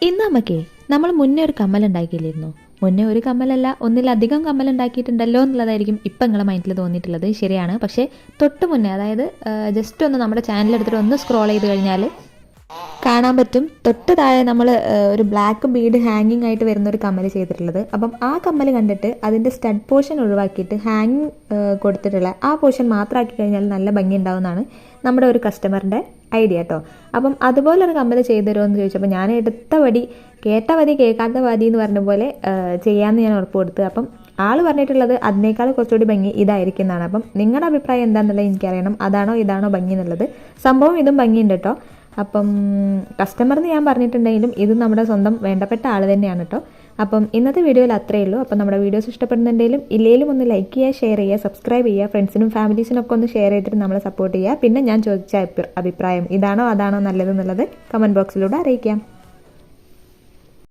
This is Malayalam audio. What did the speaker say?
ഇന്ന് നമുക്കേ നമ്മൾ മുന്നേ ഒരു കമ്മൽ ഉണ്ടാക്കിയില്ലായിരുന്നു. മുന്നേ ഒരു കമ്മലല്ല, ഒന്നിലധികം കമ്മൽ ഉണ്ടാക്കിയിട്ടുണ്ടല്ലോ എന്നുള്ളതായിരിക്കും ഇപ്പം നിങ്ങളെ മൈൻഡിൽ തോന്നിയിട്ടുള്ളത്. ശരിയാണ്. പക്ഷേ തൊട്ട് മുന്നേ, അതായത് ജസ്റ്റ് ഒന്ന് നമ്മുടെ ചാനലെടുത്തിട്ട് ഒന്ന് സ്ക്രോൾ ചെയ്ത് കഴിഞ്ഞാൽ കാണാൻ പറ്റും. തൊട്ട് താഴെ നമ്മൾ ഒരു ബ്ലാക്ക് ബീഡ് ഹാങ്ങിങ് ആയിട്ട് വരുന്ന ഒരു കമ്മൽ ചെയ്തിട്ടുള്ളത്. അപ്പം ആ കമ്മൽ കണ്ടിട്ട് അതിൻ്റെ സ്റ്റഡ് പോർഷൻ ഒഴിവാക്കിയിട്ട് ഹാങ്ങിങ് കൊടുത്തിട്ടുള്ള ആ പോർഷൻ മാത്രമാക്കി കഴിഞ്ഞാൽ നല്ല ഭംഗി ഉണ്ടാവുമെന്നാണ് നമ്മുടെ ഒരു കസ്റ്റമറിൻ്റെ ഐഡിയ കേട്ടോ. അപ്പം അതുപോലൊരു കമ്മൽ ചെയ്തു തരുമോ എന്ന് ചോദിച്ചപ്പോൾ ഞാൻ എടുത്ത വടി കേട്ട വതി കേൾക്കാത്ത വതി എന്ന് പറഞ്ഞ പോലെ ചെയ്യാമെന്ന് ഞാൻ ഉറപ്പ് കൊടുത്തു. അപ്പം ആൾ പറഞ്ഞിട്ടുള്ളത് അതിനേക്കാൾ കുറച്ചുകൂടി ഭംഗി ഇതായിരിക്കും എന്നാണ്. അപ്പം നിങ്ങളുടെ അഭിപ്രായം എന്താണെന്നുള്ളത് എനിക്കറിയണം. അതാണോ ഇതാണോ ഭംഗി എന്നുള്ളത്. സംഭവം ഇതും ഭംഗിയുണ്ട് കേട്ടോ. അപ്പം കസ്റ്റമറിന് ഞാൻ പറഞ്ഞിട്ടുണ്ടെങ്കിലും ഇത് നമ്മുടെ സ്വന്തം വേണ്ടപ്പെട്ട ആൾ തന്നെയാണ് കേട്ടോ. അപ്പം ഇന്നത്തെ വീഡിയോയിൽ അത്രയേ ഉള്ളൂ. അപ്പം നമ്മുടെ വീഡിയോസ് ഇഷ്ടപ്പെടുന്നുണ്ടെങ്കിലും ഇല്ലെങ്കിലും ഒന്ന് ലൈക്ക് ചെയ്യുക, ഷെയർ ചെയ്യുക, സബ്സ്ക്രൈബ് ചെയ്യുക, ഫ്രണ്ട്സിനും ഫാമിലീസിനൊക്കെ ഒന്ന് ഷെയർ ചെയ്തിട്ട് നമ്മളെ സപ്പോർട്ട് ചെയ്യുക. പിന്നെ ഞാൻ ചോദിച്ച അഭിപ്രായം ഇതാണോ അതാണോ നല്ലതെന്നുള്ളത് കമൻറ്റ് ബോക്സിലൂടെ അറിയിക്കാം.